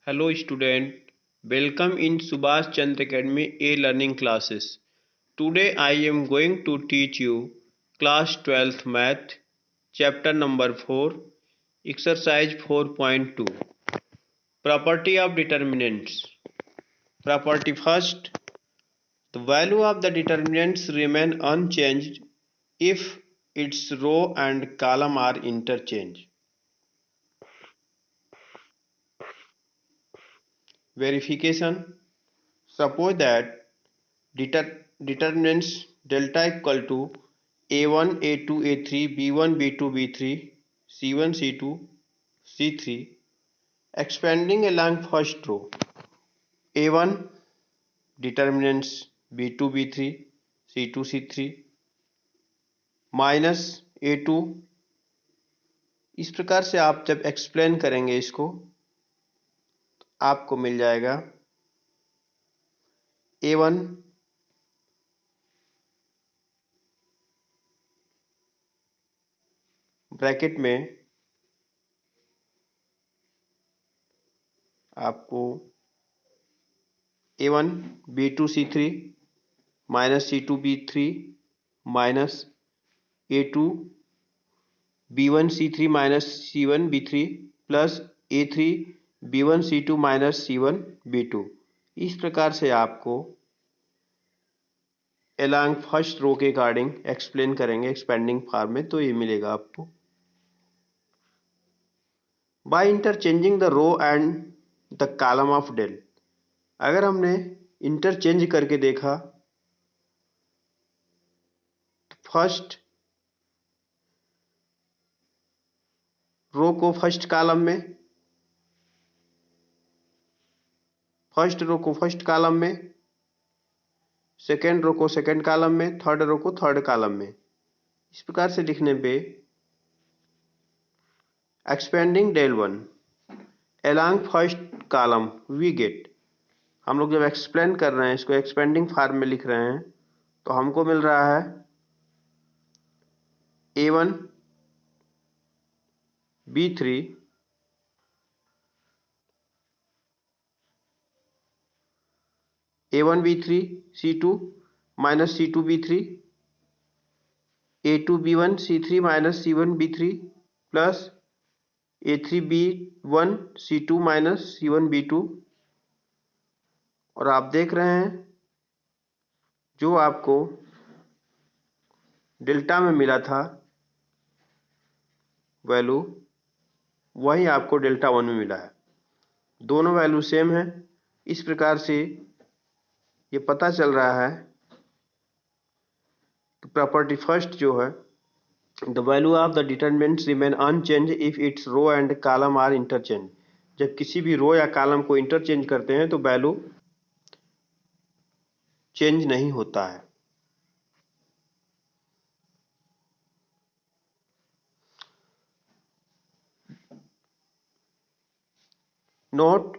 Hello student, welcome in Subhash Chandra Academy A-Learning classes. Today I am going to teach you class 12th math chapter number 4 exercise 4.2 property of determinants. Property first, the value of the determinants remain unchanged if its row and column are interchanged. Verification, suppose that determinants delta equal to a1 a2 a3 b1 b2 b3 c1 c2 c3 expanding along first row a1 determinants b2 b3 c2 c3 minus a2। इस प्रकार से आप जब explain करेंगे इसको आपको मिल जाएगा a1 ब्रैकेट में आपको a1 b2 c3 minus c2 b3 minus a2 b1 c3 minus c1 b3 plus a3 b1 c2 minus c1 b2। इस प्रकार से आपको एलॉन्ग फर्स्ट रो के अकॉर्डिंग एक्सप्लेन करेंगे एक्सपेंडिंग फॉर्म में, तो ये मिलेगा आपको by interchanging the row and the column of del. अगर हमने इंटरचेंज करके देखा तो फर्स्ट रो को फर्स्ट कॉलम में, फर्स्ट रो को फर्स्ट कॉलम में, सेकेंड रो को सेकेंड कॉलम में, थर्ड रो को थर्ड कॉलम में। इस प्रकार से लिखने पे expanding del one along first column we get, हम लोग जब एक्सप्लेन कर रहे हैं इसको एक्सपेंडिंग फॉर्म में लिख रहे हैं तो हमको मिल रहा है a1 b3 a1 b3 c2 minus c2 b3 a2 b1 c3 minus c1 b3 plus a3 b1 c2 minus c1 b2। और आप देख रहे हैं जो आपको डेल्टा में मिला था वैल्यू वही आपको डेल्टा वन में मिला है, दोनों वैल्यू सेम है। इस प्रकार से ये पता चल रहा है कि प्रॉपर्टी फर्स्ट जो है the value of the determinants remain unchange if its row and column are interchange. जब किसी भी रो या कॉलम को इंटरचेंज करते हैं तो वैल्यू चेंज नहीं होता है। Note,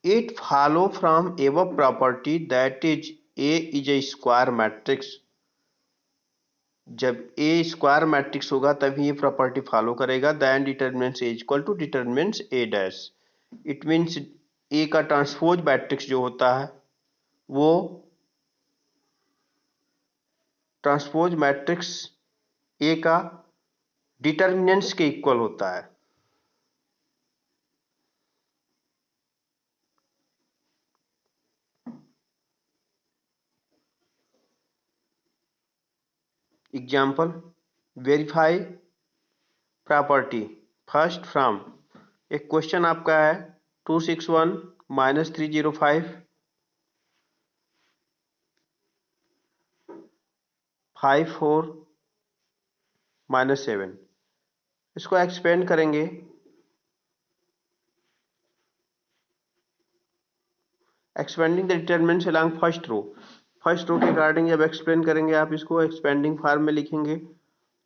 it follow from above property that is A is a square matrix। जब A स्क्वायर मैट्रिक्स होगा तभी ये प्रॉपर्टी फॉलो करेगा। Then determinants A equal to determinants A dash. It means A का transpose matrix जो होता है वो ट्रांसपोज मैट्रिक्स A का डिटरमिनेंट्स के इक्वल होता है। Example, verify property first from, एक क्वेश्चन आपका है 261 माइनस 305 54 माइनस 7। इसको एक्सपेंड करेंगे expanding the determinants along first row. First row के अकॉर्डिंग जब एक्सप्लेन करेंगे आप इसको एक्सपेंडिंग फॉर्म में लिखेंगे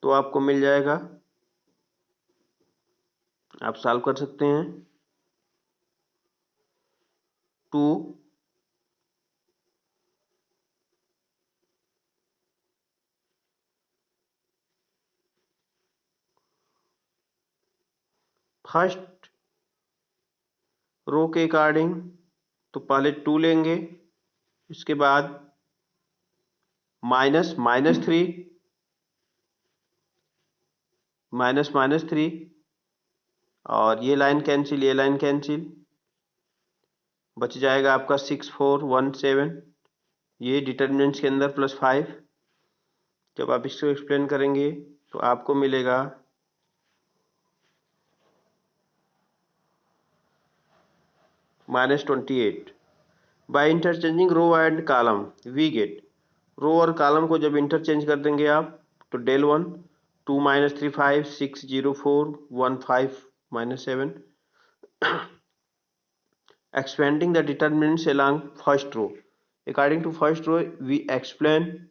तो आपको मिल जाएगा, आप सॉल्व कर सकते हैं। 2 फर्स्ट रो के अकॉर्डिंग तो पहले 2 लेंगे, इसके बाद माइनस माइनस 3 माइनस माइनस 3 और ये लाइन कैंसिल, ये लाइन कैंसिल, बच जाएगा आपका 6 4 1 7। ये डिटर्मिनेंट्स के अंदर +5। जब आप इसको एक्सप्लेन करेंगे तो आपको मिलेगा -28। By interchanging row and column we get, row और कॉलम को जब इंटरचेंज कर देंगे आप तो del 1 2 -3 5 6 0 4 1 5 -7, expanding the determinants along first row. According to first row, we explain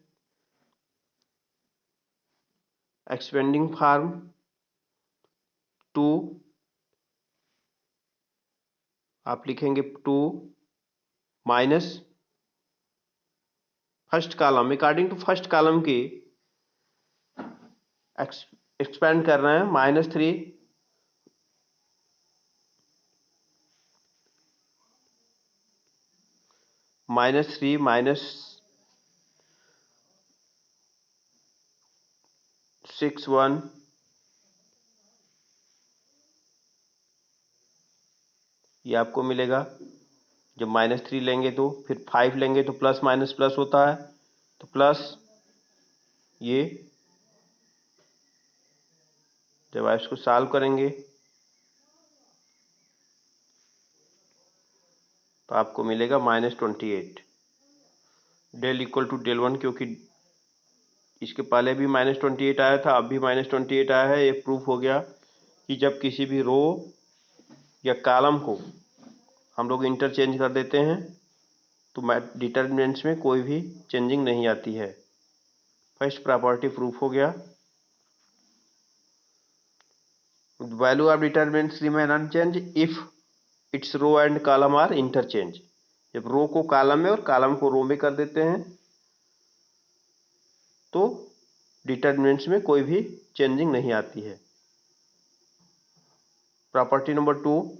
expanding form 2, आप लिखेंगे 2 minus first column, according to first column की एक्सपेंड कर रहे हैं -3 -3 -6 1 ये आपको मिलेगा। जब -3 लेंगे तो फिर 5 लेंगे तो प्लस माइनस प्लस होता है, तो प्लस ये, जब आप इसको सॉल्व करेंगे तो आपको मिलेगा -28। डेल इक्वल टू del 1, क्योंकि इसके पहले भी -28 आया था, अब भी -28 आया है। ये प्रूफ हो गया कि जब किसी भी रो या कॉलम को हम लोग इंटरचेंज कर देते हैं तो डिटर्मिनेंट्स में कोई भी चेंजिंग नहीं आती है। फर्स्ट प्रॉपर्टी प्रूफ हो गया। Value of determinants remain unchange if its row and column are interchange. जब रो को कॉलम में और कॉलम को रो में कर देते हैं तो डिटर्मिनेंट्स में कोई भी चेंजिंग नहीं आती है। Property number 2,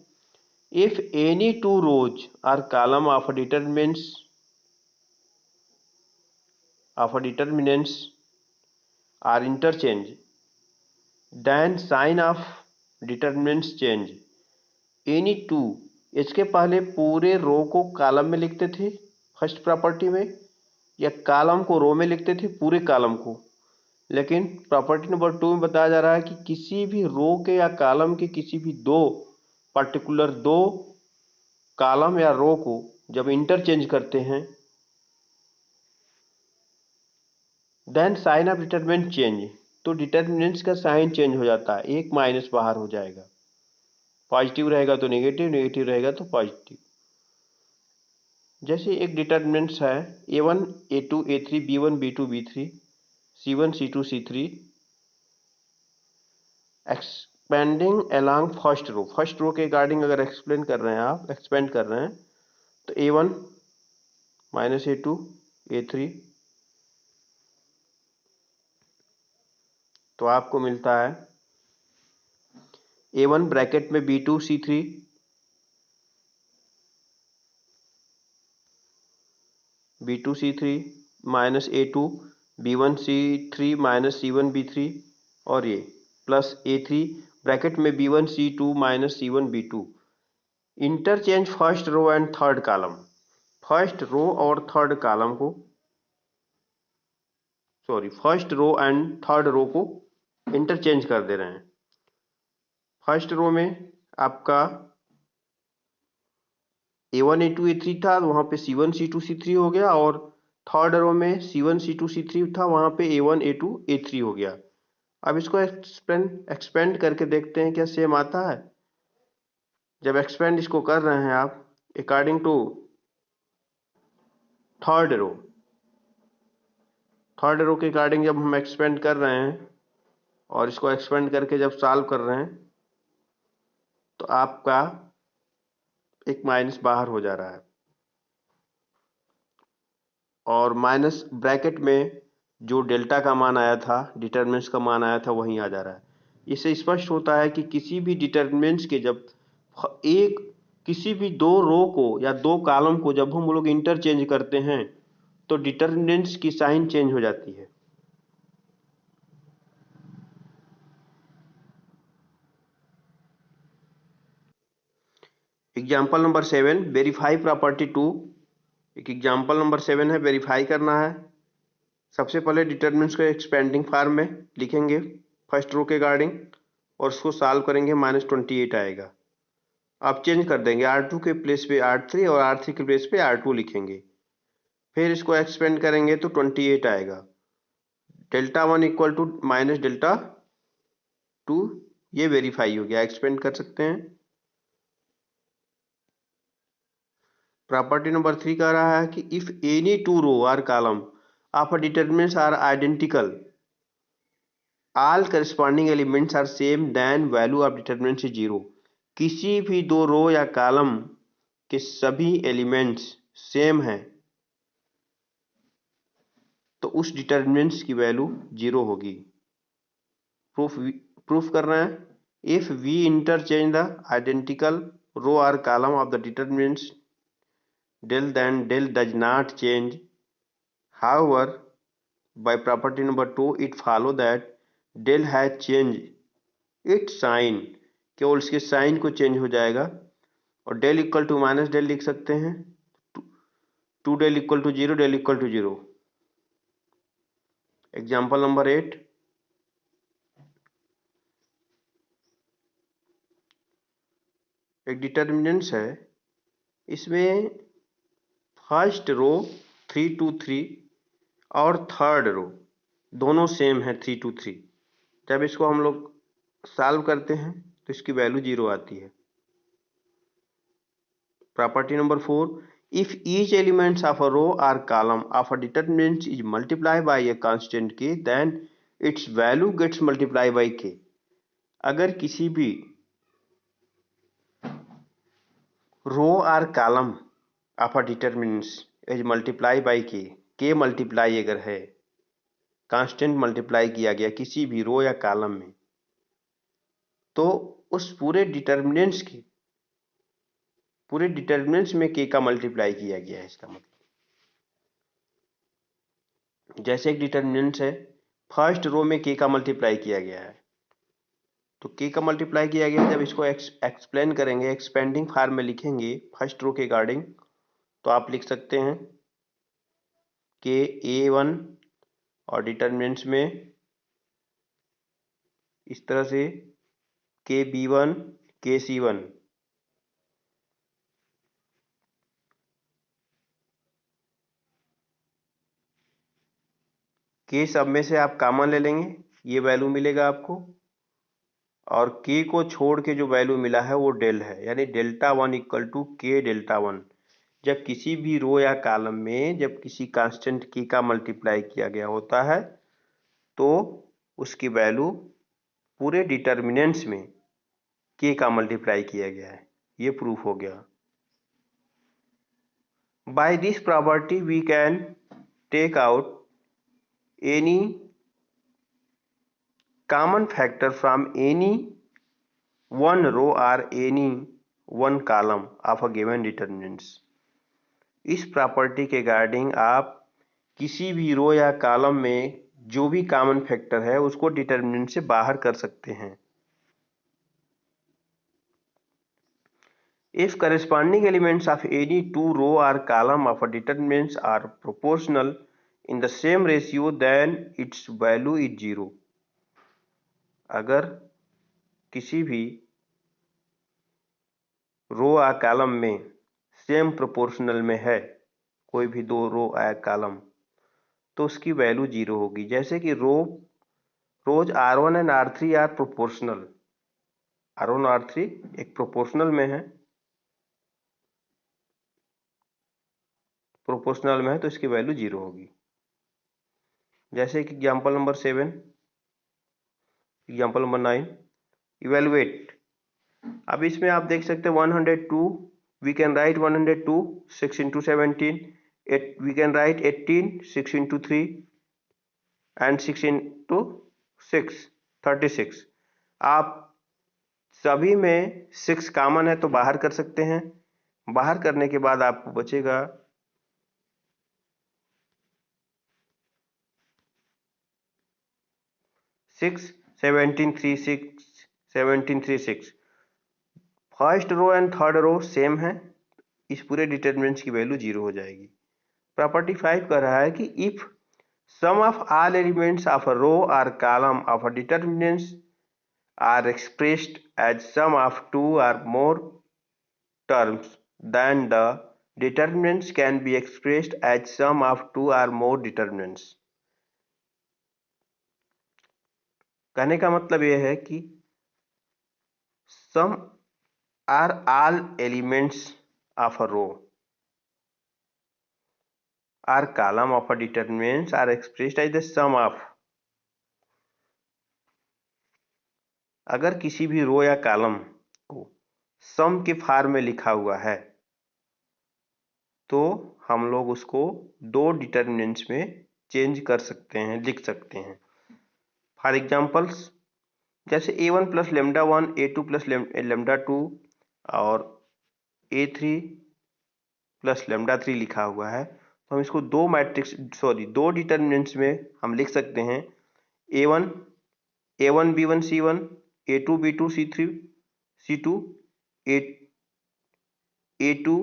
if any two rows or column of determinants are interchanged, then sign of determinants change. Any two, इसके पहले पूरे रो को कॉलम में लिखते थे फर्स्ट प्रॉपर्टी में, या कॉलम को रो में लिखते थे पूरे कॉलम को, लेकिन प्रॉपर्टी नंबर 2 में बताया जा रहा है कि किसी भी रो के या कॉलम के किसी भी दो पर्टिकुलर दो कॉलम या रो को जब इंटरचेंज करते हैं then sign of determinant change, तो डिटरमिनेंट्स का साइन चेंज हो जाता है, एक माइनस बाहर हो जाएगा। पॉजिटिव रहेगा तो नेगेटिव, नेगेटिव रहेगा तो पॉजिटिव। जैसे एक डिटरमिनेंट्स है a1 a2 a3 b1 b2 b3 c1 c2 c3 expanding along first row के अकॉर्डिंग अगर एक्सप्लेन कर रहे हैं, आप एक्सपेंड कर रहे हैं तो a1 माइनस a2 a3, तो आपको मिलता है a1 ब्रैकेट में b2 c3 b2 c3 minus a2 b1 c3 minus c1 b3, और ये प्लस a3 ब्रैकेट में b1 c2 minus c1 b2। Interchange first row and third column, first row और third column को, sorry first row and third row को interchange कर दे रहे हैं। First row में आपका a1 a2 a3 था, वहां पे c1 c2 c3 हो गया, और थर्ड रो में c1 c2 c3 था, वहां पे a1 a2 a3 हो गया। अब इसको एक्सपेंड करके देखते हैं क्या सेम आता है। जब एक्सपेंड इसको कर रहे हैं आप अकॉर्डिंग टू थर्ड रो के अकॉर्डिंग जब हम एक्सपेंड कर रहे हैं और इसको एक्सपेंड करके जब सॉल्व कर रहे हैं तो आपका एक माइनस बाहर हो जा रहा है, और माइनस ब्रैकेट में जो डेल्टा का मान आया था, डिटरमिनेंट्स का मान आया था, वहीं आ जा रहा है। इससे स्पष्ट होता है कि किसी भी डिटरमिनेंट्स के जब एक किसी भी दो रो को या दो कॉलम को जब हम लोग इंटरचेंज करते हैं तो डिटर्मिनेंट्स की साइन चेंज हो जाती है। Example number 7, verify property 2। एक एग्जाम्पल नंबर 7 है, वेरीफाई करना है। सबसे पहले डिटर्मिनेंट्स को एक्सपेंडिंग फॉर्म में लिखेंगे फर्स्ट रो के गार्डिंग, और उसको सॉल्व करेंगे, -28 आएगा। आप चेंज कर देंगे, R2 के प्लेस पे R3 और R3 के प्लेस पे R2 लिखेंगे। फिर इसको एक्सपेंड करेंगे तो 28 आएगा। Δ1 इक्वल टू माइनस Δ2, ये वेरीफाई हो गया, एक्सपेंड कर सकते हैं। प्रॉपर्टी नंबर 3 कह रहा है कि if any two row or column of a determinants are identical, all corresponding elements are same, then value of determinants is 0। किसी भी दो रो या कॉलम के सभी एलिमेंट्स सेम हैं तो उस डिटर्मिनेंट्स की वैल्यू 0 होगी। प्रूफ करना है, if we interchange the identical row or column of the determinants del, then del does not change. However, by property number 2 it follow that del has changed its sign, केवल उसके sign को change हो जाएगा। और del equal to minus del लिख सकते हैं, two del equal to 0, del equal to 0। Example number 8, एक डिटर्मिनेंट्स है, इसमें फर्स्ट रो 3 2 3 और थर्ड रो दोनों सेम है 3 2 3। जब इसको हम लोग सॉल्व करते हैं तो इसकी वैल्यू 0 आती है। Property number 4, if each elements of a row or column of a determinant is multiply by a constant k, then its value gets multiply by k. अगर किसी भी row or column of a determinants is multiply by k multiply अगर है, constant multiply किया गया किसी भी रो या कॉलम में, तो उस पूरे डिटर्मिनेंट्स में के का मल्टीप्लाई किया गया है। इसका मतलब जैसे एक डिटर्मिनेंट्स है, फर्स्ट रो में के का मल्टीप्लाई किया गया है, तो के का मल्टीप्लाई किया गया है। जब इसको एक्सप्लेन करेंगे, एक्सपेंडिंग फॉर्म में लिखेंगे फर्स्ट रो के गार्डिंग, तो आप लिख सकते हैं के A1 और डिटर्मिनेंट्स में इस तरह से के B1 के C1। के सब में से आप कॉमन ले लेंगे, ये वैल्यू मिलेगा आपको, और के को छोड़ के जो वैल्यू मिला है वो डेल है, यानी Δ1 इक्वल टू के Δ1। जब किसी भी रो या कॉलम में जब किसी कांस्टेंट के का मल्टीप्लाई किया गया होता है तो उसकी वैल्यू पूरे डिटर्मिनेंट्स में के का मल्टीप्लाई किया गया है, ये प्रूफ हो गया। By this property we can take out any common factor from any one row or any one column of a given determinants। इस प्रॉपर्टी के गार्डिंग आप किसी भी रो या कॉलम में जो भी कॉमन फैक्टर है उसको डिटर्मिनेंट से बाहर कर सकते हैं। If corresponding elements of any two row or column of a determinants are proportional in the same ratio, then its value is 0। अगर किसी भी रो या कॉलम में सेम प्रोपोर्शनल में है, कोई भी दो रो या कॉलम, तो उसकी वैल्यू 0 होगी। जैसे कि रोज R1 and R3 are proportional, R1 और R3 एक प्रोपोर्शनल में है, तो इसकी वैल्यू 0 होगी। जैसे कि example number 7, example number 9, evaluate. अब इसमें आप देख सकते हैं 102, we can write 102 6 into 17, we can write 18 6 into 3 and 6 into 6 36। आप सभी में 6 कॉमन है तो बाहर कर सकते हैं। बाहर करने के बाद आपको बचेगा 6 17 3 6 17 3 6। First row and third row same है, इस पूरे डिटर्मिनेंट्स की वैल्यू 0 हो जाएगी। प्रॉपर्टी 5 कह रहा है कि if sum of all elements of a row और column of a determinants are expressed as sum of two or more terms, then the determinants can be expressed as sum of two or more determinants। कहने का मतलब यह है कि sum are all elements of a row or column of a determinants are expressed as the sum of। अगर किसी भी रो या कॉलम को सम के फॉर्म में लिखा हुआ है तो हम लोग उसको दो डिटर्मिनेंट्स में चेंज कर सकते हैं, लिख सकते हैं। फॉर एग्जांपल्स, जैसे a1 plus lambda 1, a2 plus lambda 2 और a3 प्लस लेमडा 3 लिखा हुआ है, तो हम इसको दो डिटर्मिनेंट्स में हम लिख सकते हैं। a1 b1 c1, a2 b2 c3 c2, a2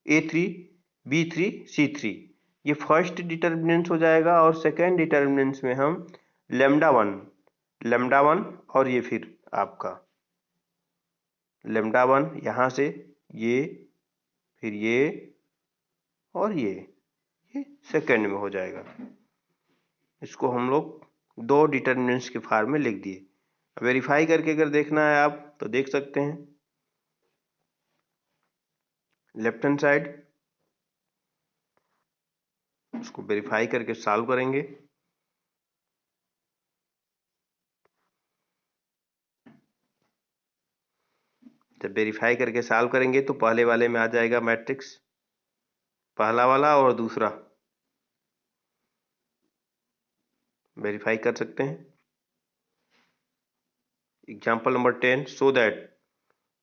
a3 b3 c3। ये फर्स्ट डिटर्मिनेंट्स हो जाएगा। और सेकेंड डिटर्मिनेंट्स में हम लेमडा वन और ये फिर आपका लेमडा 1 यहाँ से ये, फिर ये और ये सेकेंड में हो जाएगा। इसको हम लोग दो डिटर्मिनेंट्स के फॉर्म में लिख दिए। वेरीफाई करके अगर देखना है आप तो देख सकते हैं। लेफ्ट हैंड साइड उसको वेरीफाई करके सॉल्व करेंगे। जब वेरीफाई करके सॉल्व करेंगे तो पहले वाले में आ जाएगा मैट्रिक्स, पहला वाला और दूसरा। वेरीफाई कर सकते हैं। एग्जाम्पल नंबर 10, सो दैट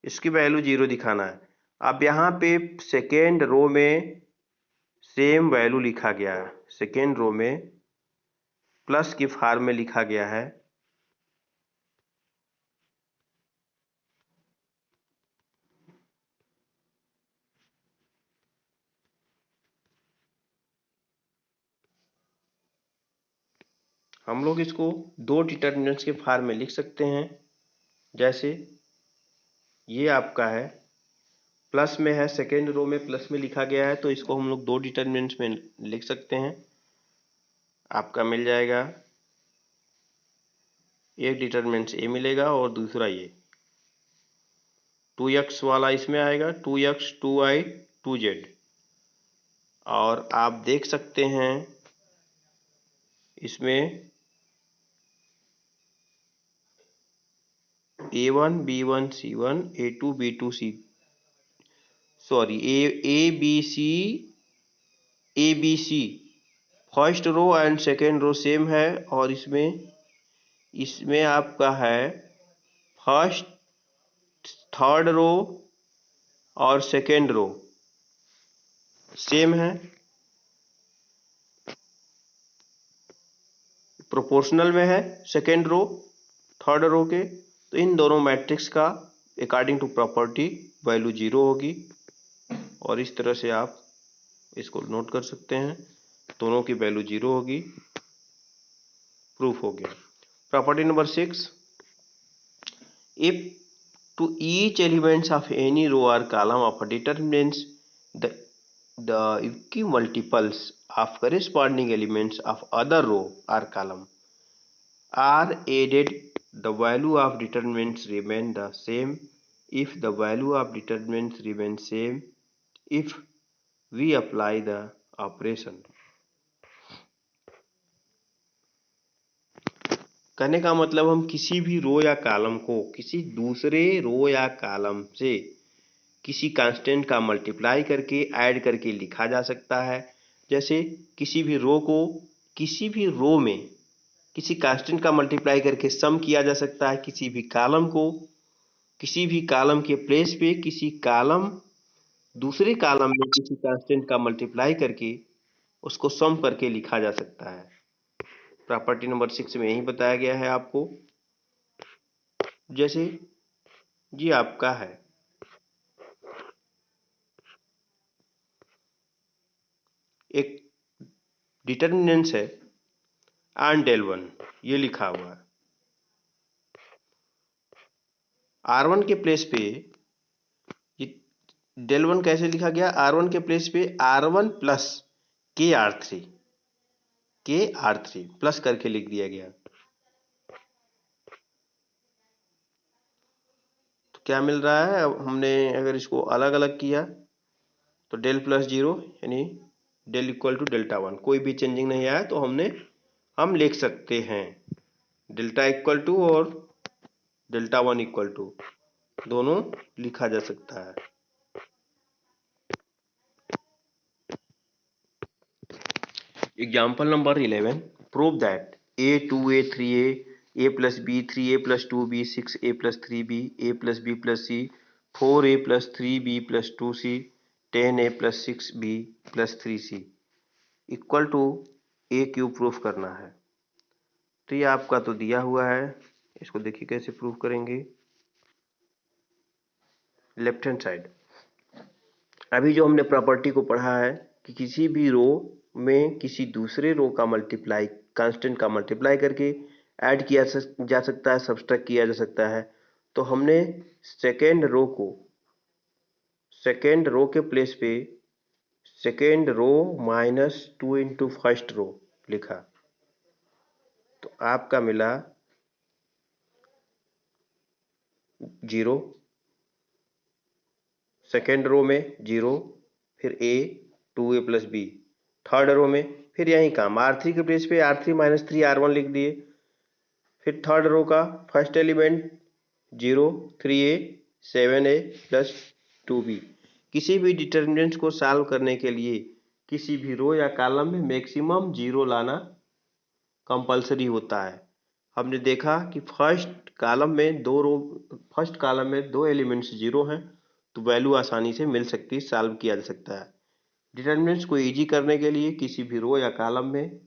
इसकी वैल्यू 0 दिखाना है। अब यहाँ पे सेकेंड रो में सेम वैल्यू लिखा गया है, सेकेंड रो में प्लस की फॉर्म में लिखा गया है। हम लोग इसको दो डिटर्मिनेंट्स के फॉर्म में लिख सकते हैं। जैसे ये आपका है, प्लस में है, सेकेंड रो में प्लस में लिखा गया है, तो इसको हम लोग दो डिटर्मिनेंट्स में लिख सकते हैं। आपका मिल जाएगा, एक डिटर्मिनेंट ए मिलेगा और दूसरा ये 2x वाला इसमें आएगा, 2x 2y 2z। और आप देख सकते हैं इसमें a1 b1 c1, a2 b2 c, sorry a b c first row and second row same है। और इसमें आपका है फर्स्ट थर्ड रो और सेकेंड रो सेम है, प्रोपोर्शनल में है सेकेंड रो थर्ड रो के। तो इन दोनों मैट्रिक्स का अकॉर्डिंग टू प्रॉपर्टी वैल्यू 0 होगी। और इस तरह से आप इसको नोट कर सकते हैं, दोनों की वैल्यू 0 होगी। प्रूफ हो गया। Property number 6, if to each elements of any row or column of a determinants the equimultiples of corresponding elements of other row or column are added, the value of determinants remain the same if the value of determinants remains same if we apply the operation। कहने का मतलब हम किसी भी रो या column को किसी दूसरे रो या कॉलम से किसी कांस्टेंट का मल्टीप्लाई करके ऐड करके लिखा जा सकता है। जैसे किसी भी रो को किसी भी रो में किसी कांस्टेंट का मल्टीप्लाई करके सम किया जा सकता है। किसी भी कॉलम के प्लेस पे दूसरे कॉलम में किसी कांस्टेंट का मल्टीप्लाई करके उसको सम करके लिखा जा सकता है। प्रॉपर्टी नंबर 6 में यही बताया गया है आपको। जैसे जी आपका है एक डिटर्मिनेंट्स है आर डेल वन, ये लिखा हुआ है। R1 के प्लेस पे ये डेल वन कैसे लिखा गया? R1 के प्लेस पे R1 प्लस के आर थ्री प्लस करके लिख दिया गया। तो क्या मिल रहा है? अब हमने अगर इसको अलग अलग किया तो डेल प्लस जीरो यानी del equal to delta one, कोई भी चेंजिंग नहीं आया तो हम लिख सकते हैं डेल्टा इक्वल टू और डेल्टा वन इक्वल टू, दोनों लिखा जा सकता है। Example number 11, prove that a2a 3a a plus b 3a plus 2b 6a plus 3b a plus b plus c 4a plus 3b plus 2c 10a plus 6b plus 3c equal to a cube proof करना है। तो ये आपका तो दिया हुआ है, इसको देखिए कैसे प्रूफ करेंगे। लेफ्ट हैंड साइड अभी जो हमने प्रॉपर्टी को पढ़ा है कि किसी भी रो में किसी दूसरे रो का मल्टीप्लाई कांस्टेंट का मल्टीप्लाई करके ऐड किया जा सकता है, सब्सट्रैक्ट किया जा सकता है। तो हमने सेकेंड रो के प्लेस पे second row minus 2 into first row लिखा, तो आपका मिला 0, सेकेंड रो में 0, फिर a 2a plus B, third row में फिर यही काम R3 के प्लेस पे R3 माइनस 3 R1 लिख दिए, फिर थर्ड रो का first element 0 3a 7a plus 2b। किसी भी डिटर्मिनेंट्स को सॉल्व करने के लिए किसी भी रो या कॉलम में मैक्सिमम 0 लाना कंपलसरी होता है। हमने देखा कि फर्स्ट कॉलम में दो एलिमेंट्स 0 हैं, तो वैल्यू आसानी से मिल सकती है, सॉल्व किया जा सकता है। डिटर्मिनेंट्स को इजी करने के लिए किसी भी रो या कॉलम में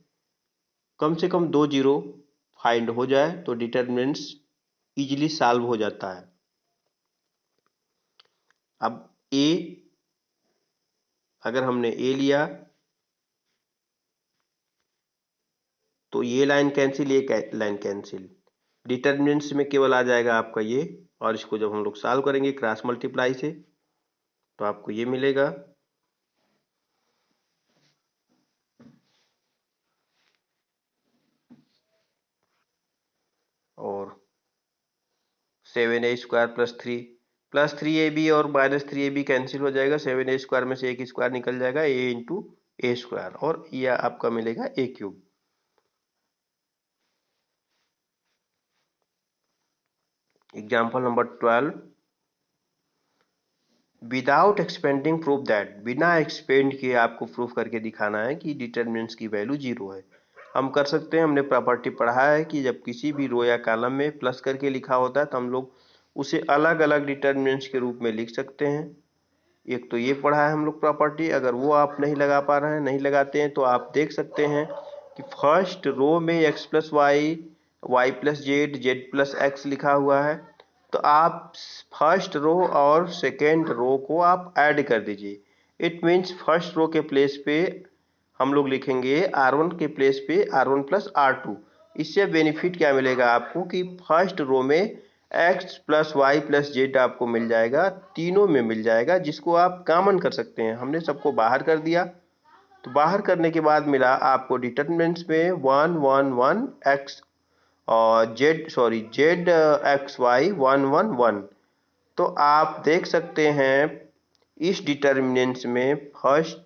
कम से कम 2 जीरो फाइंड हो जाए तो डिटर्मिनेंट्स इजीली सॉल्व हो जाता है। अब a, अगर हमने a लिया तो ये लाइन कैंसिल, ये लाइन कैंसिल, डिटर्मिनेंट्स में केवल आ जाएगा आपका ये, और इसको जब हम लोग सॉल्व करेंगे क्रॉस मल्टीप्लाई से तो आपको ये मिलेगा। और 7a² plus three A B और माइनस 3ab कैंसिल हो जाएगा, 7a² में से एक स्क्वायर निकल जाएगा, a इंटू a² और यह आपका मिलेगा a cube. Example number 12, without expanding proof that, बिना एक्सपेंड किए आपको प्रूफ करके दिखाना है कि डिटर्मिनेंट्स की वैल्यू 0 है। हम कर सकते हैं, हमने प्रॉपर्टी पढ़ा है कि जब किसी भी रो या कॉलम में प्लस करके लिखा होता है तो हम लोग उसे अलग अलग डिटर्मिनेंट्स के रूप में लिख सकते हैं। एक तो ये पढ़ा है हम लोग प्रॉपर्टी, अगर वो आप नहीं लगा पा रहे हैं, नहीं लगाते हैं, तो आप देख सकते हैं कि फर्स्ट रो में x plus Y, Y plus Z, Z plus X लिखा हुआ है, तो आप फर्स्ट रो और सेकेंड रो को आप ऐड कर दीजिए। इट मीन्स फर्स्ट रो के प्लेस पे हम लोग लिखेंगे R1 के प्लेस पे R1 प्लस R2। इससे बेनिफिट क्या मिलेगा आपको कि फर्स्ट रो में x plus Y plus Z आपको मिल जाएगा, तीनों में मिल जाएगा, जिसको आप कॉमन कर सकते हैं। हमने सबको बाहर कर दिया, तो बाहर करने के बाद मिला आपको डिटर्मिनेंट्स में 1 1 1 x और जेड एक्स वाई 1 1 1। तो आप देख सकते हैं इस डिटर्मिनेंट्स में फर्स्ट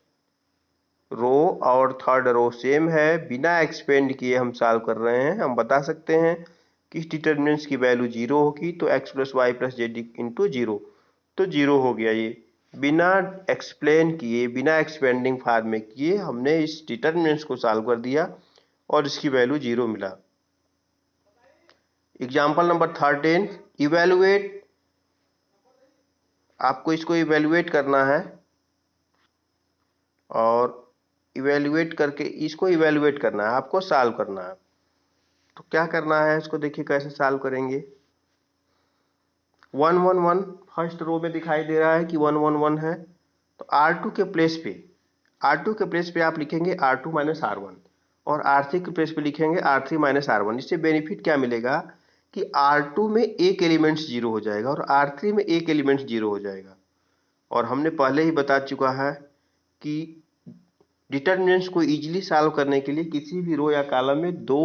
रो और थर्ड रो सेम है, बिना एक्सपेंड किए हम सॉल्व कर रहे हैं। हम बता सकते हैं कि इस डिटर्मिनेंट्स की वैल्यू 0 होगी, तो x plus Y plus Z into 0, तो 0 हो गया। ये बिना एक्सप्लेन किए, बिना एक्सपेंडिंग फॉर्म में किए हमने इस डिटर्मिनेंट्स को सॉल्व कर दिया और इसकी वैल्यू 0 मिला। Example number 13, evaluate. आपको इसको इवेलुएट करना है और इवेलुएट करके इसको इवेलुएट करना है, आपको सॉल्व करना है। तो क्या करना है इसको, देखिए कैसे सॉल्व करेंगे। 1 1 1 फर्स्ट रो में दिखाई दे रहा है कि 1 1 1 है, तो R2 के प्लेस पे आप लिखेंगे R2 माइनस R1 और R3 के प्लेस पे लिखेंगे R3 माइनस R1। इससे बेनिफिट क्या मिलेगा कि R2 में एक एलिमेंट्स जीरो हो जाएगा और R3 में एक एलिमेंट्स जीरो हो जाएगा। और हमने पहले ही बता चुका है कि डिटर्मिनेंट्स को इजीली सॉल्व करने के लिए किसी भी रो या कॉलम में दो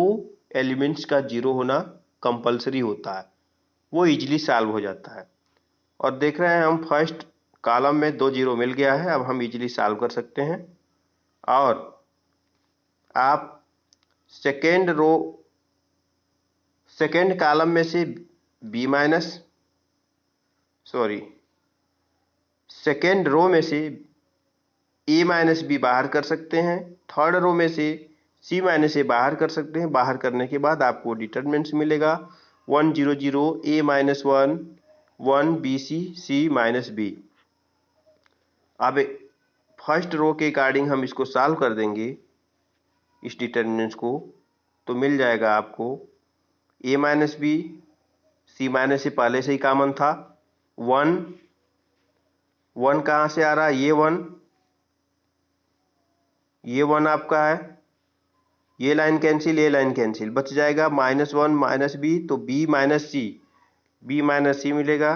एलिमेंट्स का जीरो होना कंपलसरी होता है, वो इजीली सॉल्व हो जाता है। और देख रहे हैं हम फर्स्ट कॉलम में दो जीरो मिल गया है, अब हम इजीली सॉल्व कर सकते हैं। और आप सेकेंड कॉलम में से सेकेंड रो में से a माइनस बी बाहर कर सकते हैं, थर्ड रो में से c माइनस ए बाहर कर सकते हैं। बाहर करने के बाद आपको डिटर्मिनेंट्स मिलेगा 1 0 0 a minus 1 1 b c minus b। अब फर्स्ट रो के अकॉर्डिंग हम इसको सॉल्व कर देंगे इस डिटर्मिनेंट्स को, तो मिल जाएगा आपको a minus B, c minus से पहले से ही कॉमन था, 1 1 कहाँ से आ रहा है, ये 1 आपका है, ये लाइन कैंसिल, बच जाएगा -1 माइनस बी, तो b माइनस सी मिलेगा,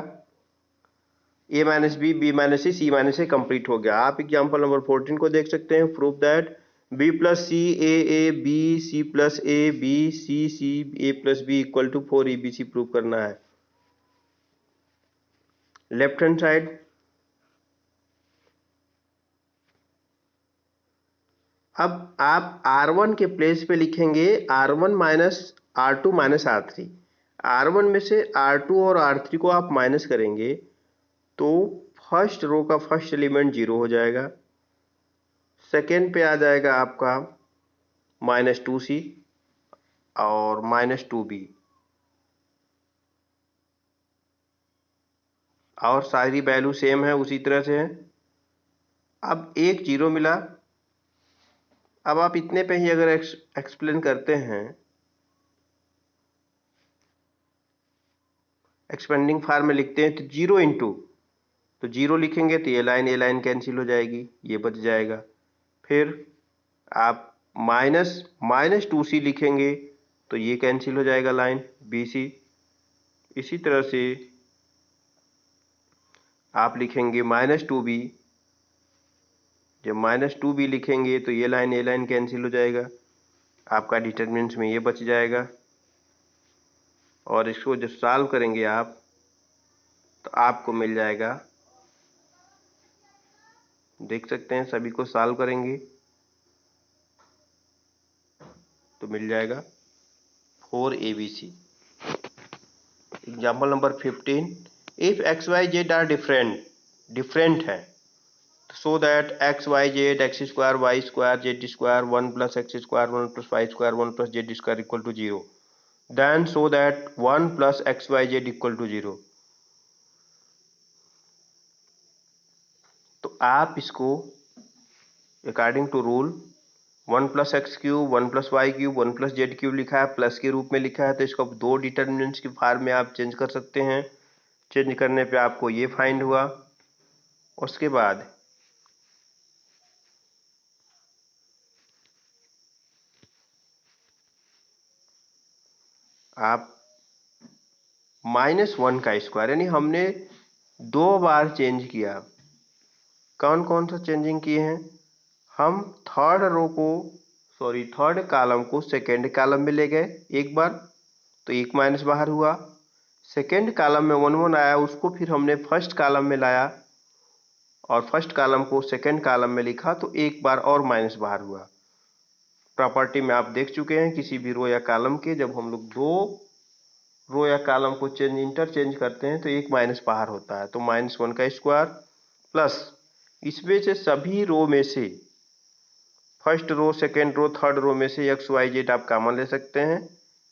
a minus B minus C minus से कंप्लीट हो गया। आप एग्जांपल नंबर 14 को देख सकते हैं। Prove that b plus C A B C plus A B C A plus B equal to 4 ABC prove करना है। लेफ्ट हैंड साइड अब आप R1 के प्लेस पे लिखेंगे R1 minus R2 minus R3। R1 में से R2 और R3 को आप माइनस करेंगे तो फर्स्ट रो का फर्स्ट एलिमेंट जीरो हो जाएगा। सेकेंड पे आ जाएगा आपका -2C और -2B और सारी वैल्यू सेम है उसी तरह से है। अब एक जीरो मिला। अब आप इतने पे ही अगर एक्सप्लेन करते हैं, एक्सपेंडिंग फॉर्म में लिखते हैं तो जीरो इंटू, तो जीरो लिखेंगे तो ये लाइन कैंसिल हो जाएगी, ये बच जाएगा। फिर आप -2C लिखेंगे तो ये कैंसिल हो जाएगा लाइन BC। इसी तरह से आप लिखेंगे -2B, जब -2B लिखेंगे तो ये लाइन कैंसिल हो जाएगा, आपका डिटर्मिनेंट्स में ये बच जाएगा। और इसको जब सॉल्व करेंगे आप तो आपको मिल जाएगा, देख सकते हैं सभी को सॉल्व करेंगे तो मिल जाएगा 4 ABC। Example number 15, if x Y z are different है, so that x Y Z x square Y square Z square 1 plus x square 1 plus y square 1 plus z square equal to 0, then so that 1 plus x Y z equal to 0। तो आप इसको according to rule 1 plus x cube 1 plus y cube 1 plus z cube लिखा है, plus के रूप में लिखा है, तो इसको दो डिटर्मिनेंट्स की फॉर्म में आप चेंज कर सकते हैं। चेंज करने पे आपको ये फाइंड हुआ। उसके बाद आप -1 का स्क्वायर, यानी हमने दो बार चेंज किया। कौन कौन सा चेंजिंग किए हैं हम, थर्ड कॉलम को सेकेंड कॉलम में ले गए एक बार, तो एक माइनस बाहर हुआ। सेकेंड कॉलम में 1 1 आया, उसको फिर हमने फर्स्ट कॉलम में लाया और फर्स्ट कॉलम को सेकेंड कॉलम में लिखा, तो एक बार और माइनस बाहर हुआ। प्रॉपर्टी में आप देख चुके हैं किसी भी रो या कॉलम के, जब हम लोग दो रो या कॉलम को इंटरचेंज करते हैं तो एक माइनस बाहर होता है, तो -1 का स्क्वायर प्लस इसमें से सभी रो में से first row second row third row में से एक्स वाई जेड आप कॉमन ले सकते हैं।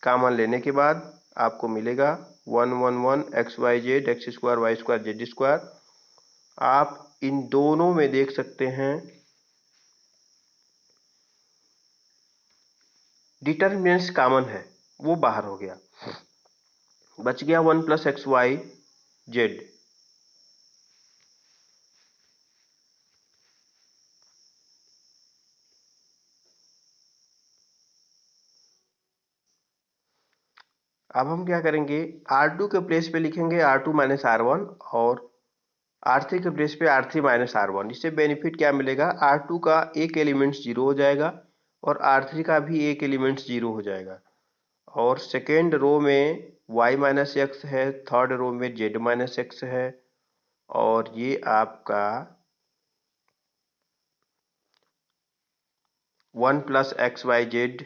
कॉमन लेने के बाद आपको मिलेगा 1 1 1 X Y Z x square Y square Z square. आप इन दोनों में देख सकते हैं डिटरमिनेंट्स कॉमन है, वो बाहर हो गया, बच गया 1 प्लस एक्स वाई जेड। अब हम क्या करेंगे, R2 के प्लेस पे लिखेंगे R2 माइनस R1 और R3 के प्लेस पे R3 माइनस R1। इससे बेनिफिट क्या मिलेगा, R2 का एक एलिमेंट्स जीरो हो जाएगा और R3 का भी एक एलिमेंट्स जीरो हो जाएगा। और सेकेंड रो में y माइनस एक्स है, थर्ड रो में z माइनस एक्स है, और ये आपका 1 plus x Y Z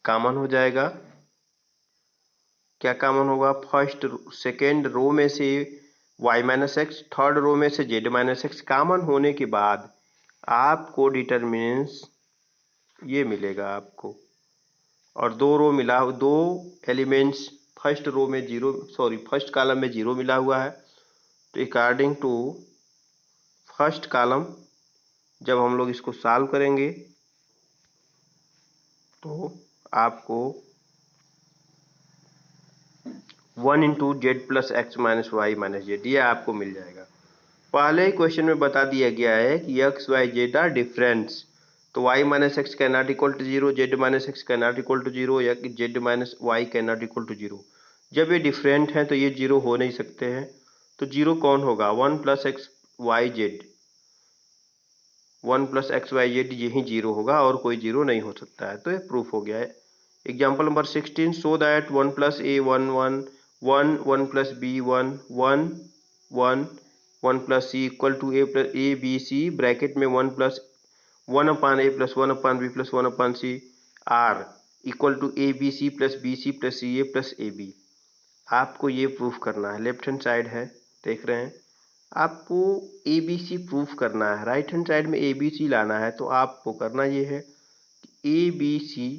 common हो जाएगा। क्या कॉमन होगा, फर्स्ट सेकेंड रो में से y minus X, third row में से z माइनस एक्स कॉमन होने के बाद आपको डिटरमिनेंट्स ये मिलेगा आपको। और दो रो मिला, दो एलिमेंट्स फर्स्ट रो में जीरो, सॉरी फर्स्ट कॉलम में जीरो मिला हुआ है, तो अकॉर्डिंग टू फर्स्ट कॉलम जब हम लोग इसको सॉल्व करेंगे तो आपको 1 into Z plus X minus Y minus Z ये आपको मिल जाएगा। पहले ही क्वेश्चन में बता दिया गया है कि x Y z are difference, तो y minus x can not equal to zero, z minus x can not equal to zero, या z minus y can not equal to zero. जब ये डिफरेंट हैं तो ये जीरो हो नहीं सकते हैं, तो जीरो कौन होगा, 1 plus x Y Z, 1 plus x Y Z यही जीरो होगा और कोई जीरो नहीं हो सकता है। तो ये प्रूफ हो गया है। Example number 16, show that 1 plus A 1 1 1 1 plus B 1 1 1 1 plus C equal to A B C bracket में 1 plus 1 upon A plus 1 upon B plus 1 upon C are equal to A B C plus B C plus C A plus A B. आपको ये proof करना है, left hand side है देख रहे हैं, आपको ए बी सी प्रूफ करना है, राइट हैंड साइड में ए बी सी लाना है। तो आपको करना ये है कि ए बी सी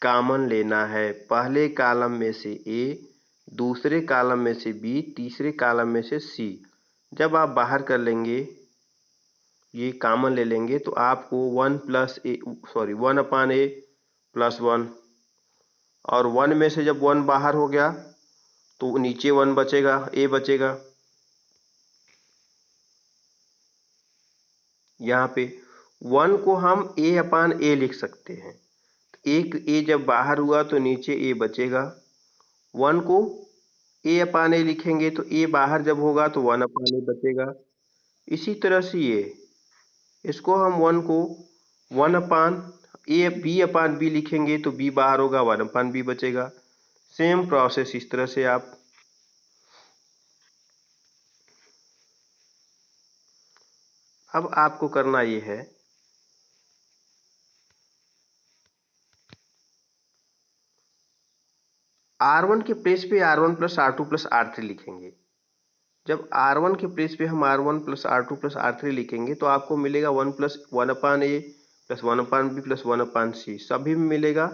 कॉमन लेना है, पहले कॉलम में से ए, दूसरे कॉलम में से बी, तीसरे कॉलम में से सी। जब आप बाहर कर लेंगे, ये कॉमन ले लेंगे, तो आपको 1 plus A, sorry 1 upon A plus 1, और 1 में से जब 1 बाहर हो गया तो नीचे 1 बचेगा, ए बचेगा। यहाँ पे 1 को हम ए अपान ए लिख सकते हैं, एक ए जब बाहर हुआ तो नीचे ए बचेगा। 1 को ए अपान ए लिखेंगे तो ए बाहर जब होगा तो 1 अपान ए बचेगा। इसी तरह से ये, इसको हम 1 को 1 upon A B upon B लिखेंगे तो बी बाहर होगा, 1 अपान बी बचेगा। सेम प्रोसेस इस तरह से आप। अब आपको करना ये है, R1 के प्लेस पे R1 plus R2 plus R3 लिखेंगे। जब R1 के प्लेस पे हम R1 plus R2 plus R3 लिखेंगे तो आपको मिलेगा 1 plus 1 upon A plus 1 upon B plus 1 upon सी, सभी में मिलेगा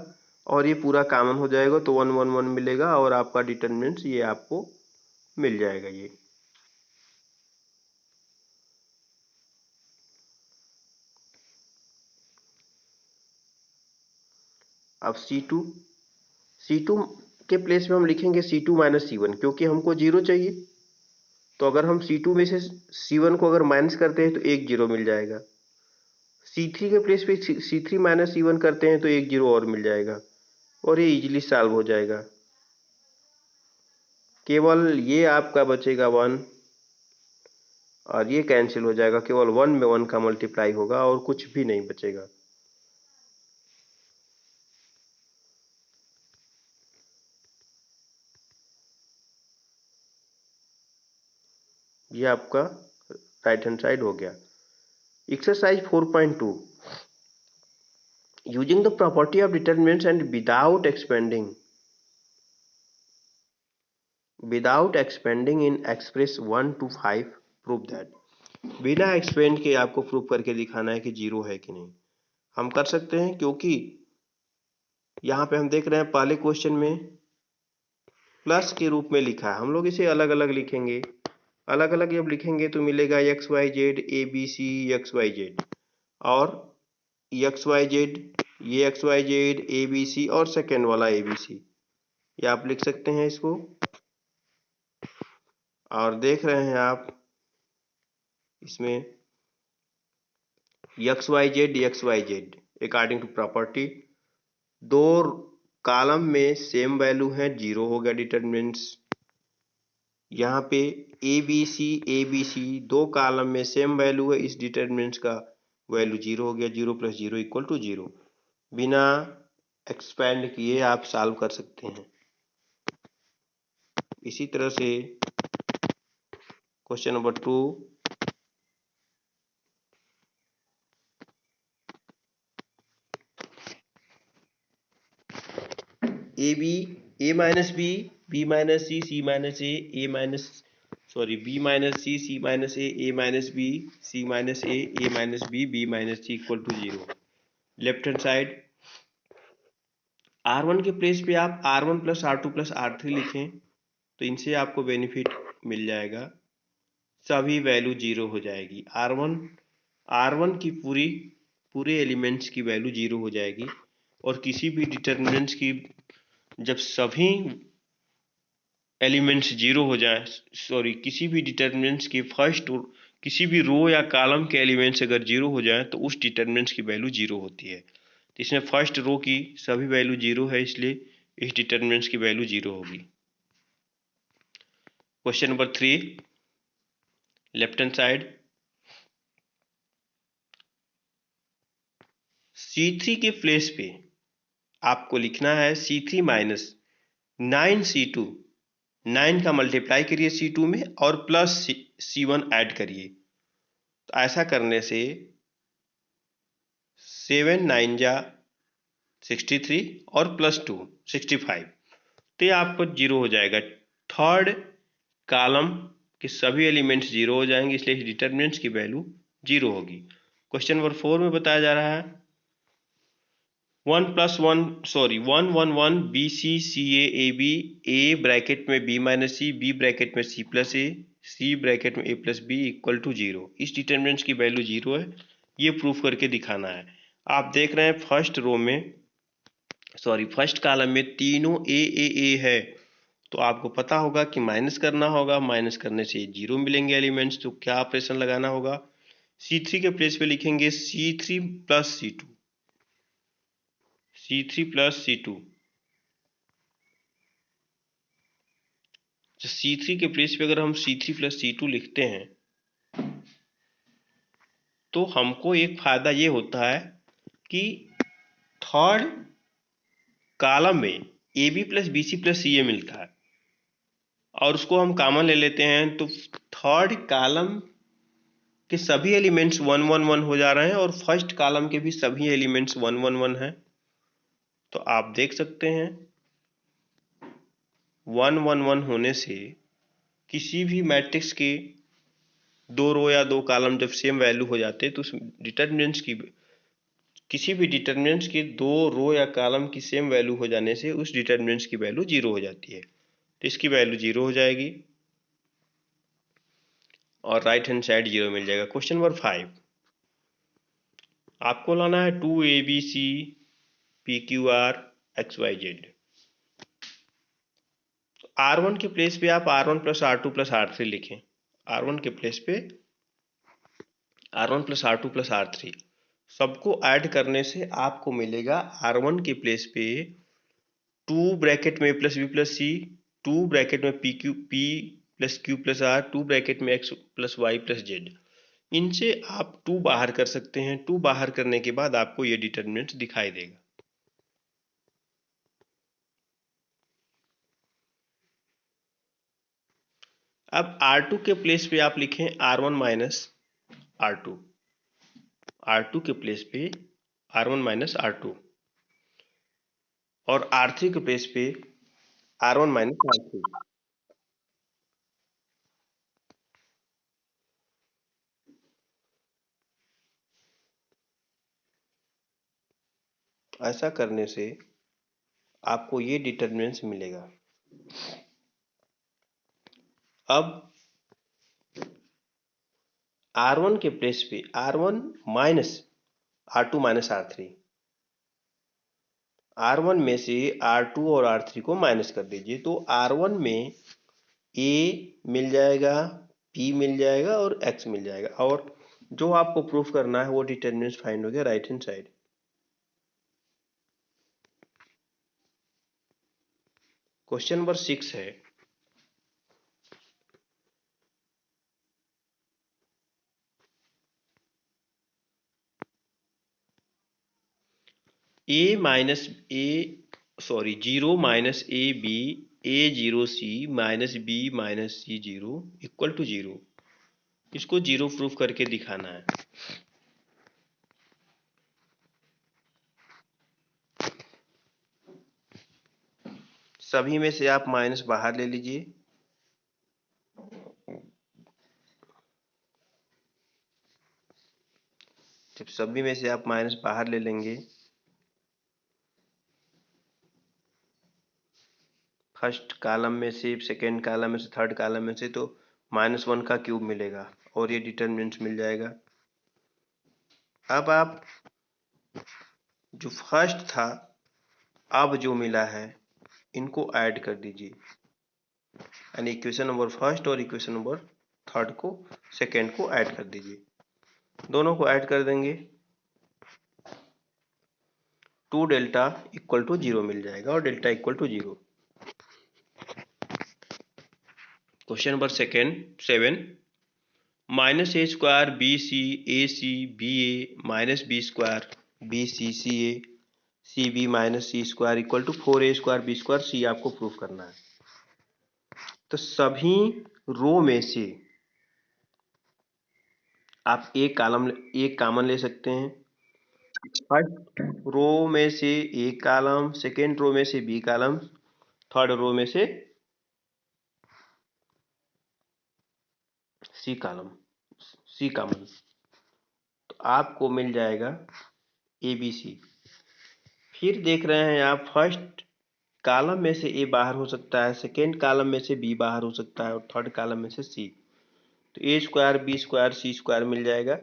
और ये पूरा कॉमन हो जाएगा तो 1 1 1 मिलेगा और आपका डिटरमिनेंट्स ये आपको मिल जाएगा। ये अब C2 के प्लेस में हम लिखेंगे C2 माइनस C1, क्योंकि हमको जीरो चाहिए। तो अगर हम C2 में से C1 को अगर माइनस करते हैं तो एक जीरो मिल जाएगा। C3 के प्लेस पे C3 माइनस C1 करते हैं तो एक जीरो और मिल जाएगा और ये इजीली सॉल्व हो जाएगा। केवल ये आपका बचेगा 1 और ये कैंसिल हो जाएगा, केवल 1 में 1 का मल्टीप्लाई होगा और कुछ भी नहीं बचेगा। ये आपका राइट हैंड साइड हो गया। Exercise 4.2, using the property of determinants and without expanding Inn Express 1 to 5 prove that. बिना एक्सपेंड के आपको प्रूव करके दिखाना है कि जीरो है कि नहीं। हम कर सकते हैं, क्योंकि यहाँ पे हम देख रहे हैं पहले क्वेश्चन में प्लस के रूप में लिखा है। हम लोग इसे अलग अलग लिखेंगे। अलग अलग जब लिखेंगे तो मिलेगा X Y Z A B C X Y Z, और एक्स वाई जेड, ये X Y Z A B C और सेकेंड वाला ए बी सी, ये आप लिख सकते हैं इसको। और देख रहे हैं आप इसमें X Y Z according to property, दो कॉलम में सेम वैल्यू है, जीरो हो गया डिटरमिनेंट्स। यहाँ पे ए बी सी दो कॉलम में सेम वैल्यू है, इस डिटरमिनेंट्स का वैल्यू जीरो हो गया। Zero plus zero equal to zero. बिना एक्सपेंड किए आप सॉल्व कर सकते हैं। इसी तरह से question number 2, A B A minus B minus C minus A minus B minus C minus A minus B C minus A minus B minus C equal to zero. Left hand side R1 के place पे आप R1 plus R2 plus R3 लिखें तो इनसे आपको benefit मिल जाएगा, सभी value zero हो जाएगी। R1 की पूरे एलिमेंट्स की वैल्यू जीरो हो जाएगी, और किसी भी डिटर्मिनेंट्स की जब सभी एलिमेंट्स जीरो हो जाए, किसी भी डिटर्मिनेंट्स की फर्स्ट किसी भी रो या कॉलम के एलिमेंट्स अगर जीरो हो जाए तो उस डिटर्मिनेंट्स की वैल्यू जीरो होती है। तो इसमें फर्स्ट रो की सभी वैल्यू जीरो है, इसलिए इस डिटर्मिनेंट्स की वैल्यू जीरो होगी। Question number 3, left hand side C3 के प्लेस पे आपको लिखना है C3 माइनस 9C2, 9 का मल्टीप्लाई करिए C2 में और प्लस C1 ऐड करिए। तो ऐसा करने से 7 9 जा 63 और प्लस 2 65, तो ये आपको जीरो हो जाएगा। थर्ड कॉलम के सभी एलिमेंट्स जीरो हो जाएंगे, इसलिए डिटर्मिनेंट्स की वैल्यू जीरो होगी। क्वेश्चन नंबर 4 में बताया जा रहा है 1 b C A B, a bracket में b minus c, b bracket में c plus a, c bracket में a plus B equal to zero. इस डिटर्मिनेंट्स की वैल्यू जीरो है, ये प्रूफ करके दिखाना है। आप देख रहे हैं फर्स्ट कॉलम में तीनों ए है, तो आपको पता होगा कि माइनस करना होगा। माइनस करने से जीरो मिलेंगे एलिमेंट्स, तो क्या ऑपरेशन लगाना होगा? C3 के प्लेस पे लिखेंगे C3 plus C2, C3 plus C2। तो C3 के प्लेस पे अगर हम C3 प्लस C2 लिखते हैं तो हमको एक फायदा ये होता है कि थर्ड कॉलम में AB plus BC plus CA मिलता है, और उसको हम कॉमन ले लेते हैं, तो थर्ड कॉलम के सभी एलिमेंट्स 1 1 1 हो जा रहे हैं और फर्स्ट कॉलम के भी सभी एलिमेंट्स 1 1 1 हैं। तो आप देख सकते हैं 1 1 1 होने से किसी भी मैट्रिक्स के दो रो या दो कॉलम जब सेम वैल्यू हो जाते हैं तो उस डिटर्मिनेंट्स की किसी भी डिटर्मिनेंट्स की दो रो या कॉलम की सेम वैल्यू हो जाने से उस डिटर्मिनेंट्स की वैल्यू जीरो हो जाती है। तो इसकी वैल्यू जीरो हो जाएगी और राइट हैंड साइड जीरो मिल जाएगा। क्वेश्चन नंबर 5, आपको लाना है 2ABC PQR XYZ। तो R1 के प्लेस पे आप R1 plus R2 plus R3 लिखें। R1 के प्लेस पे R1 plus R2 plus R3 सबको ऐड करने से आपको मिलेगा R1 के प्लेस पे 2 ब्रैकेट में plus B plus c, 2 bracket में p plus q plus r, 2 bracket में x plus Y plus z. इनसे आप 2 बाहर कर सकते हैं। 2 बाहर करने के बाद आपको ये डिटर्मिनेंट दिखाई देगा। अब R2 के प्लेस पे आप लिखें R1 माइनस R2, R2 के प्लेस पे R1 माइनस R2, और R3 के प्लेस पे R1 माइनस R3। ऐसा करने से आपको ये डिटरमिनेंट्स मिलेगा। अब R1 के प्लेस पे R1 minus R2 minus R3, R1 में से R2 और R3 को माइनस कर दीजिए तो R1 में A मिल जाएगा, P मिल जाएगा और X मिल जाएगा। और जो आपको प्रूफ करना है वो डिटरमिनेंट्स फाइंड हो गया right hand side. Question number 6 है, zero minus A B A zero C minus B minus C zero equal to zero. इसको जीरो प्रूफ करके दिखाना है। सभी में से आप माइनस बाहर ले लीजिए, जब सभी में से आप माइनस बाहर ले लेंगे, फर्स्ट कॉलम में से, सेकेंड कॉलम में से, थर्ड कॉलम में से, तो -1 का क्यूब मिलेगा और ये डिटरमिनेंट मिल जाएगा। अब आप जो फर्स्ट था अब जो मिला है इनको ऐड कर दीजिए, यानी इक्वेशन नंबर फर्स्ट और इक्वेशन नंबर थर्ड को, सेकेंड को ऐड कर दीजिए। दोनों को ऐड कर देंगे, 2 डेल्टा इक्वल टू 0 मिल जाएगा और delta equal to 0। Question number 7, minus a square b C a c b A minus b square b c c a c b minus c square equal to 4a square b square c आपको proof करना है। तो सभी रो में से आप एक कॉमन ले सकते हैं। फर्स्ट रो में से एक कॉलम, सेकेंड रो में से बी कॉलम, थर्ड रो में से सी कॉलम, सी कॉमन, तो आपको मिल जाएगा ABC। फिर देख रहे हैं आप फर्स्ट कॉलम में से ए बाहर हो सकता है, सेकेंड कॉलम में से बी बाहर हो सकता है और थर्ड कॉलम में से सी, तो ए स्क्वायर बी स्क्वायर सी स्क्वायर मिल जाएगा।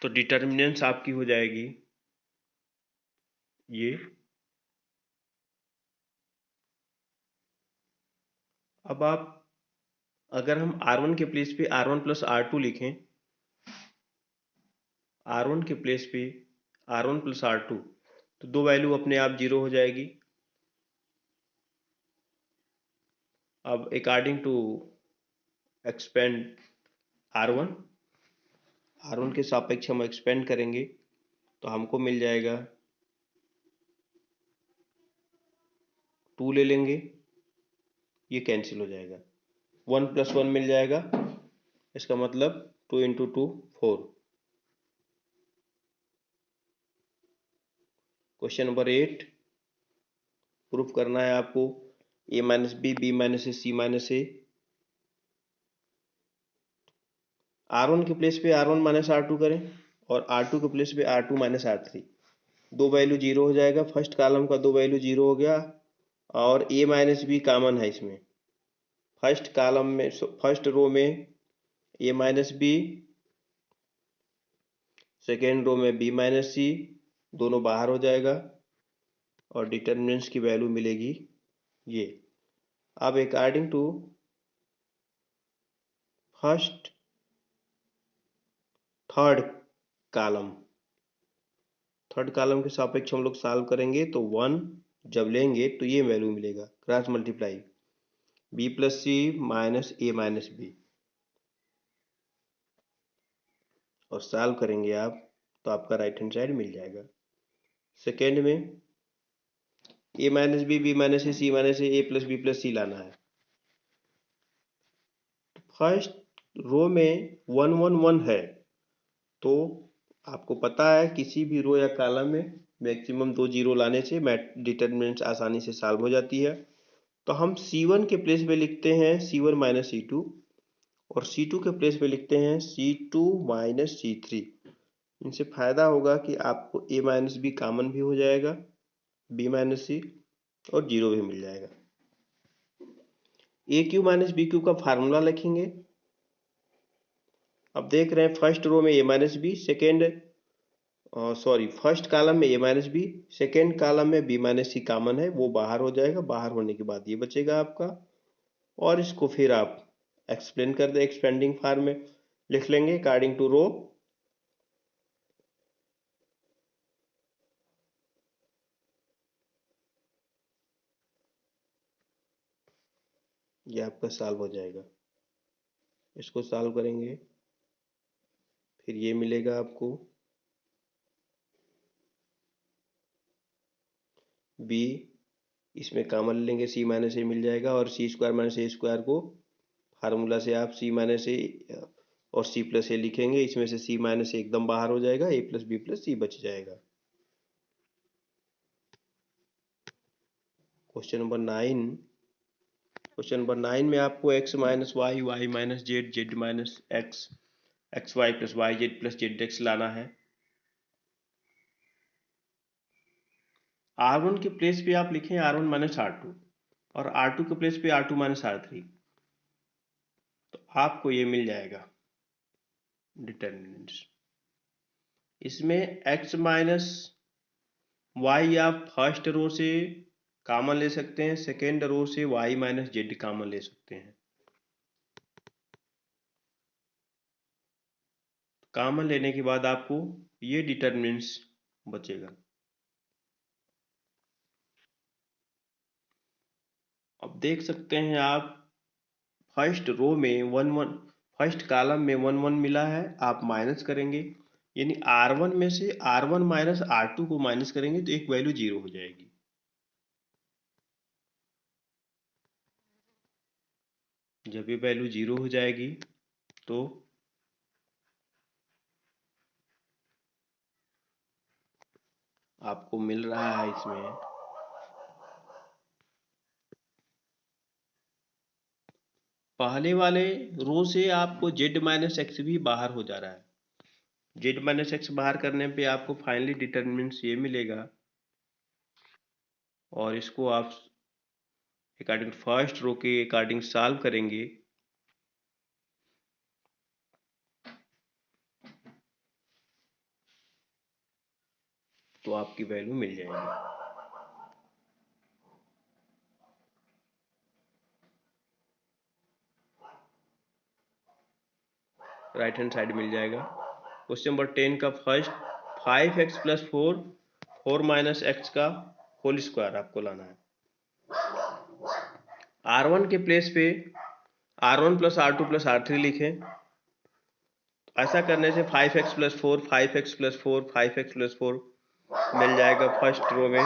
तो डिटर्मिनेंट्स आपकी हो जाएगी ये। अब आप अगर हम R1 के प्लेस पे R1 प्लस R2 लिखें, R1 के प्लेस पे R1 प्लस R2, तो दो वैल्यू अपने आप जीरो हो जाएगी। अब अकॉर्डिंग टू एक्सपेंड R1 के सापेक्ष हम एक्सपेंड करेंगे तो हमको मिल जाएगा 2 ले लेंगे, ये कैंसिल हो जाएगा, 1 + 1 मिल जाएगा, इसका मतलब 2 × 2 4। क्वेश्चन नंबर 8 प्रूफ करना है आपको a minus B B minus A C minus A. R1 के प्लेस पे R1 माइनस R2 करें और R2 के प्लेस पे R2 माइनस R3, दो वैल्यू जीरो हो जाएगा, फर्स्ट कॉलम का दो वैल्यू जीरो हो गया और a माइनस बी कॉमन है इसमें। फर्स्ट कॉलम में, फर्स्ट रो में a minus B, second row में b माइनस सी, दोनों बाहर हो जाएगा और डिटर्मिनेंट्स की वैल्यू मिलेगी ये। अब according to first third column के सापेक्ष हम लोग सॉल्व करेंगे तो 1 जब लेंगे तो ये वैल्यू मिलेगा, cross multiply b plus C minus A minus B, और सॉल्व करेंगे आप तो आपका राइट हैंड साइड मिल जाएगा। सेकेंड में a minus B minus A C minus a plus B plus c लाना है। फर्स्ट रो में 1 1 1 है, तो आपको पता है किसी भी रो या कॉलम में मैक्सिमम 2 जीरो लाने से डिटर्मिनेंट्स आसानी से सॉल्व हो जाती है। तो हम C1 के प्लेस पे लिखते हैं C1 माइनस C2 और C2 के प्लेस पे लिखते हैं C2 माइनस C3। इनसे फायदा होगा कि आपको a माइनस बी कॉमन भी हो जाएगा, b माइनस सी, और 0 भी मिल जाएगा। A cube minus B cube का फार्मूला लिखेंगे। अब देख रहे हैं फर्स्ट रो में a minus B, first column में a minus B, second column में b माइनस सी कॉमन है, वो बाहर हो जाएगा। बाहर होने के बाद ये बचेगा आपका, और इसको फिर आप एक्सप्लेन कर दे एक्सपेंडिंग फॉर्म में लिख लेंगे अकॉर्डिंग टू रो। ये आपका सॉल्व हो जाएगा। इसको सॉल्व करेंगे, फिर ये मिलेगा आपको b, इसमें कॉमन लेंगे c माइनस ए मिल जाएगा, और सी स्क्वायर माइनस ए स्क्वायर को फार्मूला से आप c माइनस ए और c प्लस ए लिखेंगे। इसमें से c माइनस ए एकदम बाहर हो जाएगा, a plus B plus C बच जाएगा। क्वेश्चन नंबर 9 में आपको x minus Y, Y minus Z, Z minus X, X Y plus Y Z plus Z X लाना है। R1 के प्लेस पे आप लिखें R1 माइनस R2, और R2 के प्लेस पे R2 माइनस R3, तो आपको ये मिल जाएगा डिटर्मिनेंट्स। इसमें x माइनस वाई आप फर्स्ट रो से कॉमन ले सकते हैं, सेकेंड रो से y माइनस जेड कॉमन ले सकते हैं। कॉमन लेने के बाद आपको ये डिटर्मिनेंट्स बचेगा। अब देख सकते हैं आप फर्स्ट रो में फर्स्ट कॉलम में 1 1 मिला है, आप माइनस करेंगे, यानी R1 में से R1 माइनस R2 को माइनस करेंगे तो एक वैल्यू 0 हो जाएगी। जब ये वैल्यू 0 हो जाएगी तो आपको मिल रहा है इसमें पहले वाले रो से आपको z माइनस एक्स भी बाहर हो जा रहा है। z माइनस एक्स बाहर करने पे आपको फाइनली डिटर्मिनेंट्स ये मिलेगा, और इसको आप अकॉर्डिंग फर्स्ट रो के अकॉर्डिंग सॉल्व करेंगे तो आपकी वैल्यू मिल जाएगी। राइट हैंड साइड मिल जाएगा। क्वेश्चन नंबर 10 का first 5x plus 4 minus x का होल स्क्वायर आपको लाना है। R1 के प्लेस पे R1 plus R2 plus R3 लिखें। ऐसा करने से 5x plus 4, 5x plus 4, 5x plus 4 मिल जाएगा फर्स्ट रो में।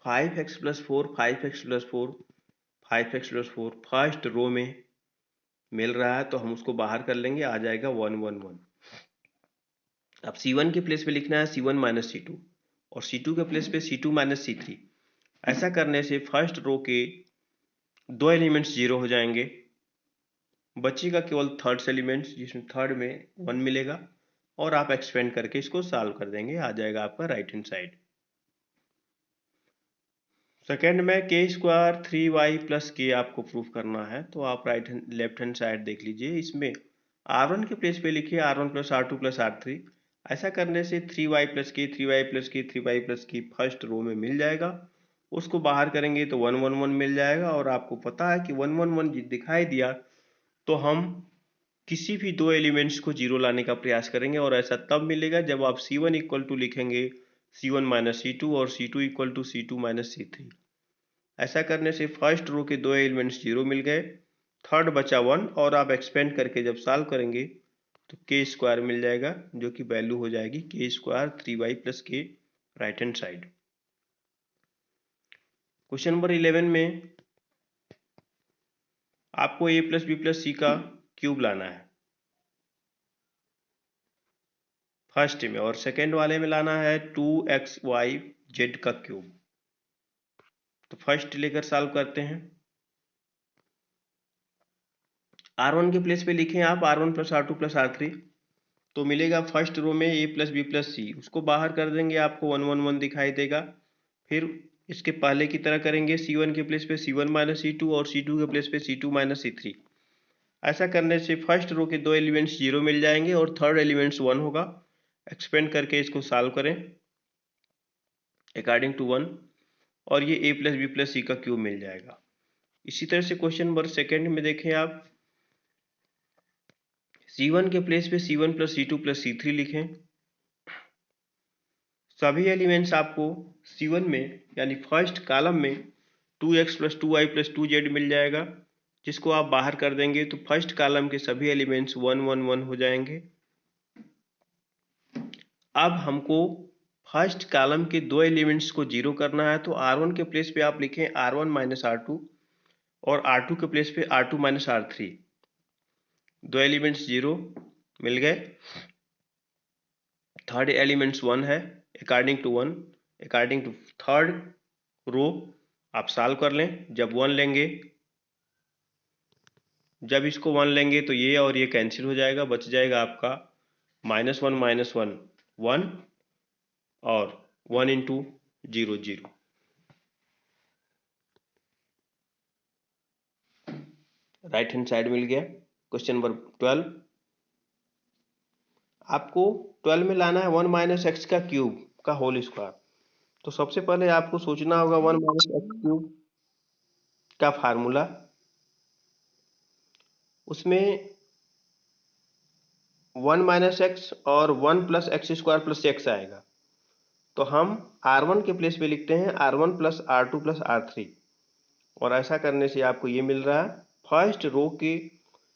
Five X plus 4, 5x plus 4, 5x plus 4 first row में मिल रहा है, तो हम उसको बाहर कर लेंगे, आ जाएगा 1 1 1। अब C1 के प्लेस पे लिखना है C1 माइनस C2, और C2 के प्लेस पे C2 माइनस C3। ऐसा करने से फर्स्ट रो के दो एलिमेंट्स 0 हो जाएंगे, बचेगा केवल थर्ड एलिमेंट्स, जिसमें थर्ड में 1 मिलेगा, और आप एक्सपेंड करके इसको सॉल्व कर देंगे, आ जाएगा आपका राइट हैंड साइड। सेकेंड में के स्क्वायर 3y प्लस के आपको प्रूफ करना है, तो आप लेफ्ट हैंड साइड देख लीजिए। इसमें R1 के प्लेस पे लिखिए R1 plus R2 plus R3। ऐसा करने से 3y प्लस के, 3y प्लस के, 3y प्लस की फर्स्ट रो में मिल जाएगा। उसको बाहर करेंगे तो 1 1 1 मिल जाएगा, और आपको पता है कि 1 1 1 दिखाई दिया तो हम किसी भी दो एलिमेंट्स को 0 लाने का प्रयास करेंगे, और ऐसा तब मिलेगा जब आप C1 इक्वल टू लिखेंगे C1 माइनस C2 और C2 equal to C2 minus C3। ऐसा करने से फर्स्ट रो के दो एलिमेंट्स 0 मिल गए, थर्ड बचा 1, और आप एक्सपेंड करके जब सॉल्व करेंगे तो के स्क्वायर मिल जाएगा, जो कि वैल्यू हो जाएगी के स्क्वायर 3y प्लस के right hand side. Question number 11 में आपको a प्लस बी प्लस सी का क्यूब लाना है फर्स्ट में, और सेकेंड वाले में लाना है 2xyz का क्यूब। तो फर्स्ट लेकर सॉल्व करते हैं। R1 के प्लेस पे लिखें आप R1 plus R2 plus R3, तो मिलेगा फर्स्ट रो में A प्लस बी प्लस सी, उसको बाहर कर देंगे आपको 1 1 1 दिखाई देगा। फिर इसके पहले की तरह करेंगे C1 के प्लेस पे C1 माइनस C2 और C2 के प्लेस पे C2 माइनस C3। ऐसा करने से फर्स्ट रो के दो एलिमेंट्स 0 मिल जाएंगे और थर्ड एलिमेंट्स 1 होगा। एक्सपेंड करके इसको सॉल्व करें अकॉर्डिंग टू 1 और ये A प्लस बी प्लस सी का क्यूब मिल जाएगा। इसी तरह से क्वेश्चन नंबर सेकेंड में देखें आप, C1 के प्लेस पे C1 plus C2 plus C3 लिखें। सभी एलिमेंट्स आपको C1 में यानी फर्स्ट कॉलम में 2x plus 2y plus 2z मिल जाएगा, जिसको आप बाहर कर देंगे तो फर्स्ट कॉलम के सभी एलिमेंट्स 1 1 1 हो जाएंगे। अब हमको फर्स्ट कॉलम के दो एलिमेंट्स को जीरो करना है, तो R1 के प्लेस पे आप लिखें R1 माइनस R2 और R2 के प्लेस पे R2 माइनस R3। दो एलिमेंट्स 0 मिल गए, थर्ड एलिमेंट्स 1 है। According to 1, according to third row आप सॉल्व कर लें। जब 1 लेंगे, जब इसको 1 लेंगे तो ये और ये कैंसिल हो जाएगा, बच जाएगा आपका -1 -1 1 और 1 इंटू 0 0। राइट हैंड साइड मिल गया। क्वेश्चन नंबर 12, आपको 12 में लाना है 1 माइनस एक्स का क्यूब का होल स्क्वायर। तो सबसे पहले आपको सोचना होगा 1 माइनस एक्स क्यूब का फार्मूला, उसमें 1 माइनस एक्स और 1 plus x square plus x आएगा। तो हम R1 के प्लेस पे लिखते हैं R1 plus R2 plus R3, और ऐसा करने से आपको ये मिल रहा है। फर्स्ट रो के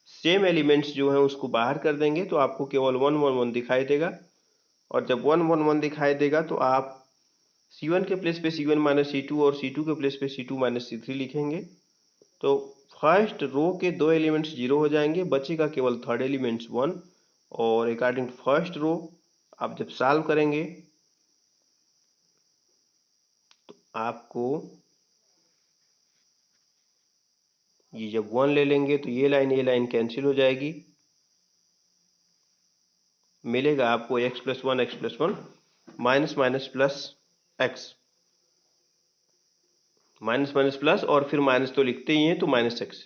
सेम एलिमेंट्स जो हैं उसको बाहर कर देंगे तो आपको केवल 1 1 1 दिखाई देगा, और जब 1 1 1 दिखाई देगा तो आप C1 के प्लेस पे C1 माइनस C2 और C2 के प्लेस पे C2 माइनस C3 लिखेंगे। तो फर्स्ट रो के दो एलिमेंट्स 0 हो जाएंगे, बचेगा केवल थर्ड एलिमेंट्स 1, और अकॉर्डिंग टू फर्स्ट रो आप जब सॉल्व करेंगे तो आपको ये जब 1 ले लेंगे तो ये लाइन कैंसिल हो जाएगी, मिलेगा आपको x plus 1 minus minus plus X, minus minus plus और फिर माइनस तो लिखते ही हैं तो माइनस एक्स।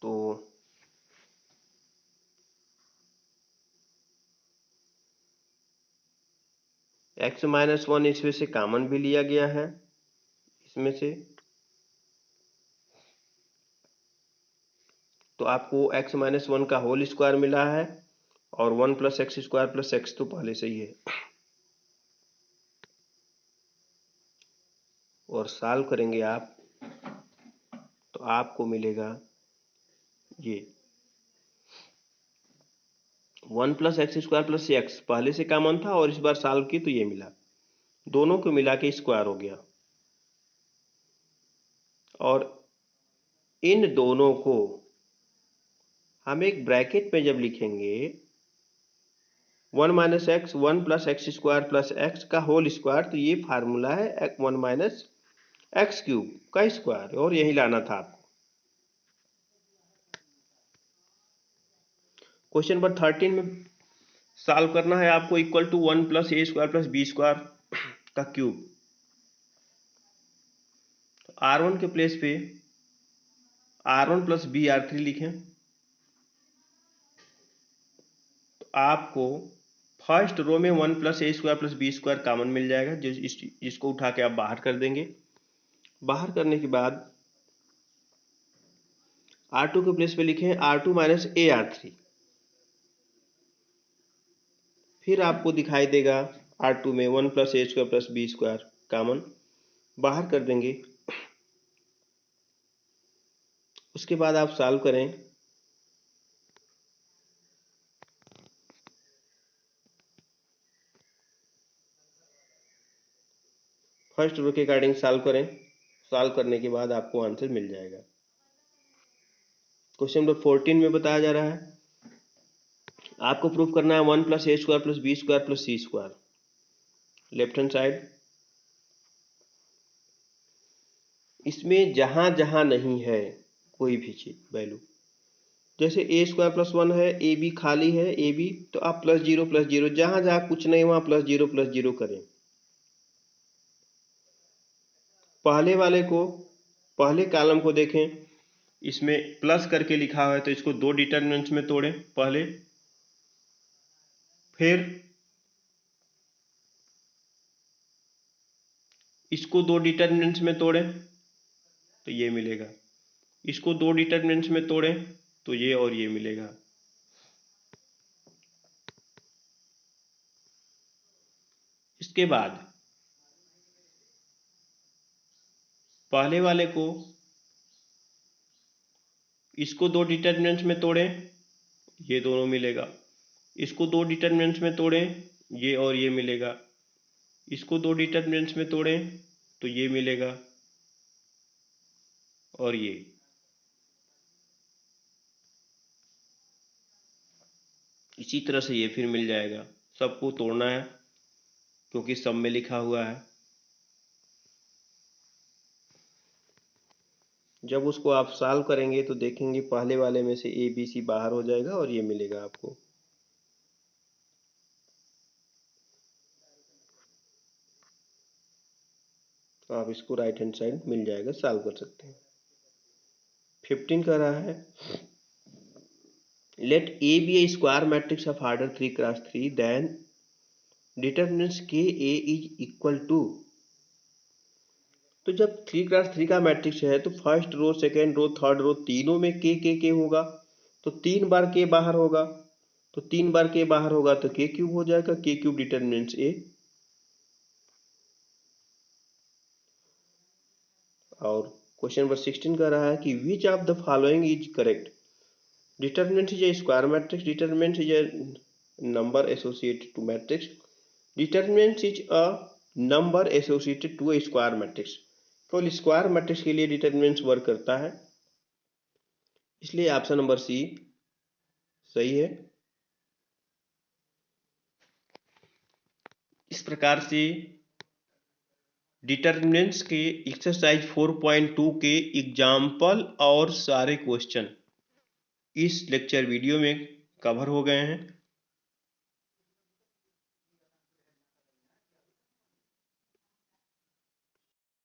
तो x माइनस 1 इसमें से कॉमन भी लिया गया है, इसमें से तो आपको x माइनस 1 का होल स्क्वायर मिला है, और 1 plus x square plus x तो पहले से ही है। और सॉल्व करेंगे आप तो आपको मिलेगा ये 1 plus x square plus x पहले से कॉमन था, और इस बार सॉल्व की तो ये मिला, दोनों को मिला के स्क्वायर हो गया। और इन दोनों को हम एक ब्रैकेट में जब लिखेंगे 1 minus x 1 plus x square plus x का होल स्क्वायर, तो ये फार्मूला है 1 माइनस एक्स क्यूब का स्क्वायर, और यही लाना था आपको। क्वेश्चन नंबर 13 में सॉल्व करना है आपको equal to 1 plus A square plus B square का क्यूब। R1 के प्लेस पे R1 प्लस बी R3 लिखें, तो आपको फर्स्ट रो में 1 प्लस ए square plus B square common मिल जाएगा, जिसको उठा के आप बाहर कर देंगे। बाहर करने के बाद R2 के प्लेस पे लिखें R2 माइनस ए R3, फिर आपको दिखाई देगा R2 में 1 प्लस ए square plus B square common, बाहर कर देंगे। उसके बाद आप सॉल्व करें, फर्स्ट रो के अकॉर्डिंग सॉल्व करें, सॉल्व करने के बाद आपको आंसर मिल जाएगा। क्वेश्चन नंबर 14 में बताया जा रहा है आपको प्रूफ करना है 1 प्लस ए square plus B square plus c square. Left hand side इसमें जहां जहां नहीं है कोई भी चीज वैल्यू, जैसे ए स्क्वायर प्लस 1 है, ए बी खाली है, ए बी, तो आप प्लस जीरो, जहां जहां कुछ नहीं वहां प्लस जीरो करें। पहले वाले को, पहले कॉलम को देखें, इसमें प्लस करके लिखा हुआ है तो इसको दो डिटरमिनेंट्स में तोड़ें पहले, फिर इसको दो डिटरमिनेंट्स में तोड़ें तो ये मिलेगा, इसको दो डिटरमिनेंट्स में तोड़ें तो ये और ये मिलेगा। इसके बाद पहले वाले को, इसको दो डिटरमिनेंट्स में तोड़ें, ये दोनों मिलेगा, इसको दो डिटरमिनेंट्स में तोड़ें, ये और ये मिलेगा, इसको दो डिटरमिनेंट्स में तोड़ें तो ये मिलेगा और ये। इसी तरह से ये फिर मिल जाएगा। सबको तोड़ना है क्योंकि सब में लिखा हुआ है। जब उसको आप सॉल्व करेंगे तो देखेंगे पहले वाले में से ए बी सी बाहर हो जाएगा और ये मिलेगा आपको। तो आप इसको राइट हैंड साइड मिल जाएगा, सॉल्व कर सकते हैं। 15 का रहा है, let A B a square matrix of order 3x3 then determinants के ए इज इक्वल टू। तो जब 3x3 का मैट्रिक्स है तो first row, second row, third row तीनों में के होगा, तो 3 बार के बाहर होगा, तो 3 बार के बाहर होगा तो के क्यूब हो जाएगा, के क्यूब डिटरमिनेंट्स ए। और क्वेश्चन नंबर 16 का रहा है कि which of the following is correct. Determinant is a square matrix, determinant is a number associated to matrix, determinant is a number associated to a square matrix. केवल square matrix के लिए determinants work करता है, इसलिए option number C सही है। इस प्रकार से डिटरमिनेंट्स के एक्सरसाइज 4.2 के एग्जाम्पल और सारे क्वेश्चन इस लेक्चर वीडियो में कवर हो गए हैं।